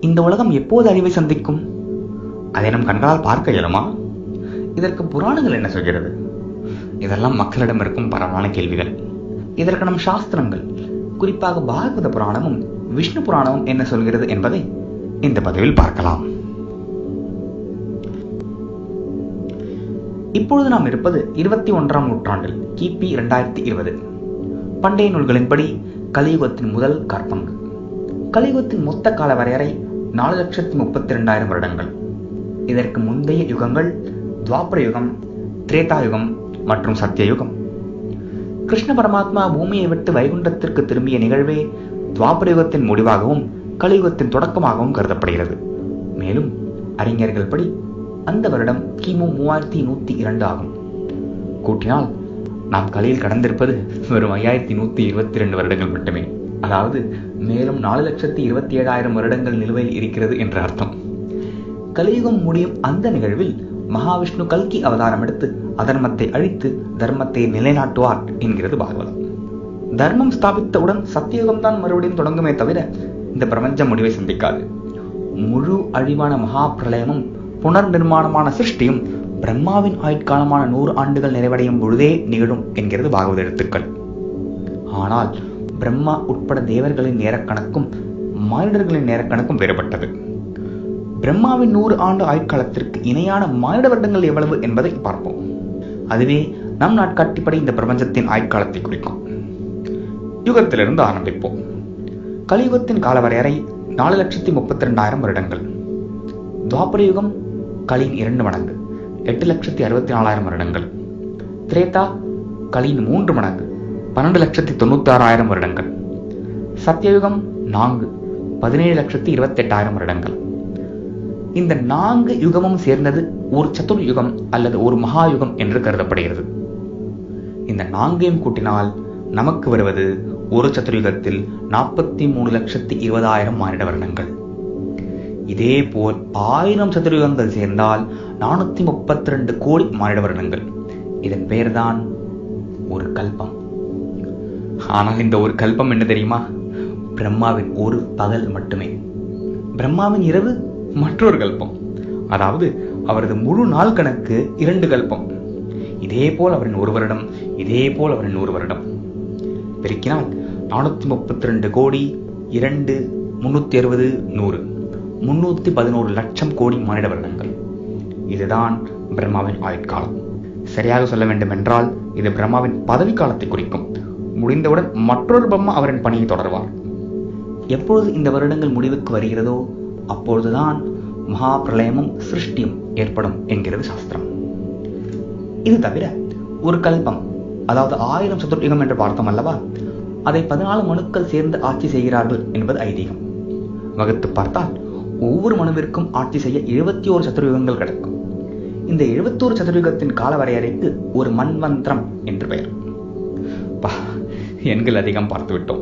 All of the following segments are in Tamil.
இந்த உலகம் எப்போது அழிவை சந்திக்கும்? அதை நம் கண்களால் பார்க்க இயலுமா? இதற்கு புராணங்கள் என்ன சொல்கிறது? இதெல்லாம் மக்களிடம் இருக்கும் பரவலான கேள்விகள். இதற்கு நம் சாஸ்திரங்கள், குறிப்பாக பாகவத புராணமும் விஷ்ணு புராணமும் என்ன சொல்கிறது என்பதை இந்த பதிவில் பார்க்கலாம். இப்பொழுது நாம் இருப்பது 21ஆம் நூற்றாண்டில், கிபி 2020. பண்டைய நூல்களின்படி கலியுகத்தின் முதல் கற்பங்கு. கலியுகத்தின் மொத்த கால வரையறை 4,32,000 வருடங்கள். இதற்கு முந்தைய யுகங்கள் துவாபர யுகம், திரேதா யுகம் மற்றும் சத்தியயுகம். கிருஷ்ண பரமாத்மா பூமியை விட்டு வைகுண்டத்திற்கு திரும்பிய நிகழ்வே துவாபர யுகத்தின் முடிவாகவும் கலியுகத்தின் தொடக்கமாகவும் கருதப்படுகிறது. மேலும் அறிஞர்கள் படி அந்த வருடம் கிமு 3102 ஆகும். கூட்டினால் நாம் கலியில் கடந்திருப்பது வெறும் 5122 வருடங்கள் மட்டுமே. அதாவது மேலும் 4,27,000 வருடங்கள் நிலுவையில் இருக்கிறது என்ற அர்த்தம். கலியுகம் முடியும் அந்த நிகழ்வில் மகாவிஷ்ணு கல்கி அவதாரம் எடுத்து அதர்மத்தை அழித்து தர்மத்தை நிலைநாட்டுவார் என்கிறது பாகவதம். தர்மம் ஸ்தாபித்தவுடன் சத்தியுகம் தான் மறுபடியும் தொடங்குமே தவிர இந்த பிரபஞ்சம் முடிவை சந்திக்காது. முழு அழிவான மகா பிரளயமும் புனர் நிர்மாணமான சிருஷ்டியும் பிரம்மாவின் ஆயுட்காலமான 100 ஆண்டுகள் நிறைவடையும் பொழுதே நிகழும் என்கிறது பாகவத எழுத்துக்கள். ஆனால் பிரம்மா உட்பட தேவர்களின் நேரக்கணக்கும் மானிடர்களின் நேரக்கணக்கும் வேறுபட்டது. பிரம்மாவின் 100 ஆண்டு ஆயுட்காலத்திற்கு இணையான மானிட வருடங்கள் எவ்வளவு என்பதை பார்ப்போம். அதுவே நம் நாட்காட்டிப்படி இந்த பிரபஞ்சத்தின் ஆயுட்காலத்தை குறிக்கும். யுகத்திலிருந்து ஆரம்பிப்போம். கலியுகத்தின் கால வரையறை 4,32,000 வருடங்கள். துவாபர யுகம் கலியின் 2 மடங்கு 8,64,000 வருடங்கள். திரேதா கலியின் 3 மடங்கு 12,96,000 வருடங்கள். சத்தியயுகம் 4 17,28,000 வருடங்கள். இந்த 4 யுகமும் சேர்ந்தது ஒரு சதுர்யுகம் அல்லது ஒரு மகாயுகம் என்று கருதப்படுகிறது. இந்த 4ஐயும் கூட்டினால் நமக்கு வருவது ஒரு சதுர்யுகத்தில் 43,20,000 மானிட வருடங்கள். இதே போல் 1000 சதுர்யுகங்கள் சேர்ந்தால் 432 கோடி மானிட வருடங்கள். இதன் பெயர்தான் ஒரு கல்பம். ஆனால் இந்த ஒரு கல்பம் என்ன தெரியுமா? பிரம்மாவின் ஒரு பகல் மட்டுமே. பிரம்மாவின் இரவு மற்றொரு கல்பம். அதாவது அவரது முழு நாள் கணக்கு 2 கல்பம். இதே போல் அவரின் 1 வருடம், இதே போல் அவரின் 100 வருடம். பெருக்கினால் 432 கோடி 2 360 100 311 லட்சம் கோடி மானிட வருடங்கள். இதுதான் பிரம்மாவின் ஆயுட்காலம். சரியாக சொல்ல வேண்டும் என்றால் இது பிரம்மாவின் பதவி காலத்தை குறிக்கும். முடிந்தவுடன் மற்றொரு பிரம்மா அவரின் பணியை தொடர்வார். எப்பொழுது இந்த வருடங்கள் முடிவுக்கு வருகிறதோ அப்பொழுதுதான் மகா பிரளயமும் சிருஷ்டியும் ஏற்படும் என்கிறது சாஸ்திரம். இது தவிர ஒரு கல்பம், அதாவது 1000 சதுர்யுகம் என்று பார்த்தோம் அல்லவா, அதை 14 மனுக்கள் சேர்ந்து ஆட்சி செய்கிறார்கள் என்பது ஐதீகம். வகுத்து பார்த்தால் ஒவ்வொரு மனுவிற்கும் ஆட்சி செய்ய 71 சதுர்யுகங்கள் கிடைக்கும். இந்த 71 சதுர்யுகத்தின் கால வரையறைக்கு ஒரு மன்வந்திரம் என்று பெயர். எண்கள் அதிகம் பார்த்து விட்டோம்.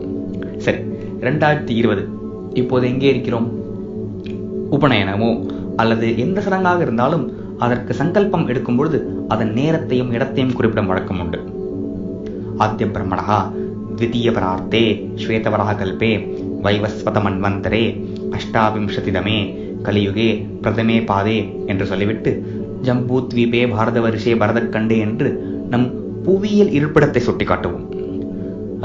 சரி, 2020 இப்போது எங்கே இருக்கிறோம்? உபநயனமோ அல்லது எந்த சடங்காக இருந்தாலும் அதற்கு சங்கல்பம் எடுக்கும் பொழுது அதன் நேரத்தையும் இடத்தையும் குறிப்பிடும் வழக்கம் உண்டு. ஆத்ய பிரம்மணா த்விதீய பரார்த்தே ஸ்வேதவராக கல்பே வைவஸ்வத மன்வந்தரே அஷ்டாவிம்சதிதமே கலியுகே பிரதமே பாதே என்று சொல்லிவிட்டு ஜம்பூத்வீபே பாரத வருஷே பரதக்கண்டே என்று நம் புவியியல் இருப்பிடத்தை சுட்டிக்காட்டுவோம்.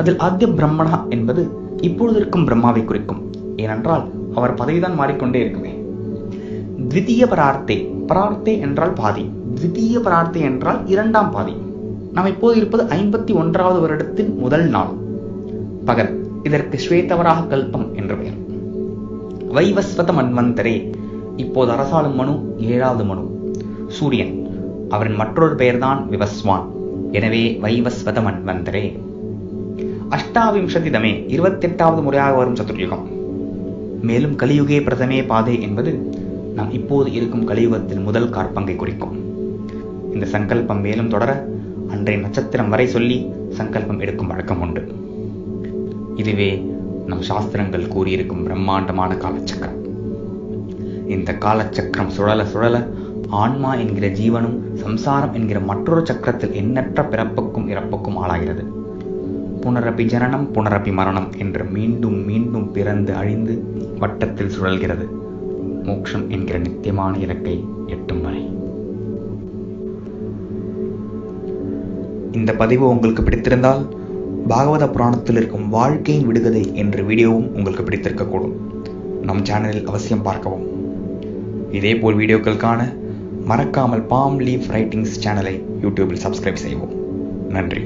அதில் ஆத்ய பிரம்மணா என்பது இப்பொழுது இருக்கும் பிரம்மாவை குறிக்கும். ஏனென்றால் அவர் பதவிதான் மாறிக்கொண்டே இருக்குமே. த்விதீய பரார்த்தே, பரார்த்தே என்றால் பாதி, த்விதீய பரார்த்தே என்றால் 2ஆம் பாதி. நாம் இப்போது இருப்பது 51வது வருடத்தின் முதல் நாள் பகல். இதற்கு ஸ்வேதவராக கல்பம் என்று பெயர். வைவஸ்வத மன்வந்தரே, இப்போது அரசாளும் மனு 7வது மனு, சூரியன். அவரின் மற்றொரு பெயர்தான் விவஸ்வான். எனவே வைவஸ்வத மன்வந்தரே. அஷ்டாவிம்சதிதமே 28வது முறையாக வரும் சதுர்யுகம். மேலும் கலியுகே பிரதமே பாதே என்பது நாம் இப்போது இருக்கும் கலியுகத்தில் முதல் காற்பங்கை குறிக்கும். இந்த சங்கல்பம் மேலும் தொடர அன்றைய நட்சத்திரம் வரை சொல்லி சங்கல்பம் எடுக்கும் வழக்கம் உண்டு. இதுவே நம் சாஸ்திரங்கள் கூறியிருக்கும் பிரம்மாண்டமான காலச்சக்கரம். இந்த காலச்சக்கரம் சுழல சுழல ஆன்மா என்கிற ஜீவனும் சம்சாரம் என்கிற மற்றொரு சக்கரத்தில் எண்ணற்ற பிறப்புக்கும் இறப்புக்கும் ஆளாகிறது. புனரப்பி ஜனனம் புனரப்பி மரணம் என்று மீண்டும் மீண்டும் பிறந்து அழிந்து வட்டத்தில் சுழல்கிறது. மோட்சம் என்கிற நித்தியமான இலக்கை எட்டும் வரை. இந்த பதிவு உங்களுக்கு பிடித்திருந்தால் பாகவத புராணத்தில் இருக்கும் வாழ்க்கையின் விடுகதை என்ற வீடியோவும் உங்களுக்கு பிடித்திருக்கக்கூடும். நம் சேனலில் அவசியம் பார்க்கவும். இதேபோல் வீடியோக்கள் காண மறக்காமல் பாம் லீஃப் ரைட்டிங்ஸ் சேனலை யூடியூபில் சப்ஸ்கிரைப் செய்வோம். நன்றி.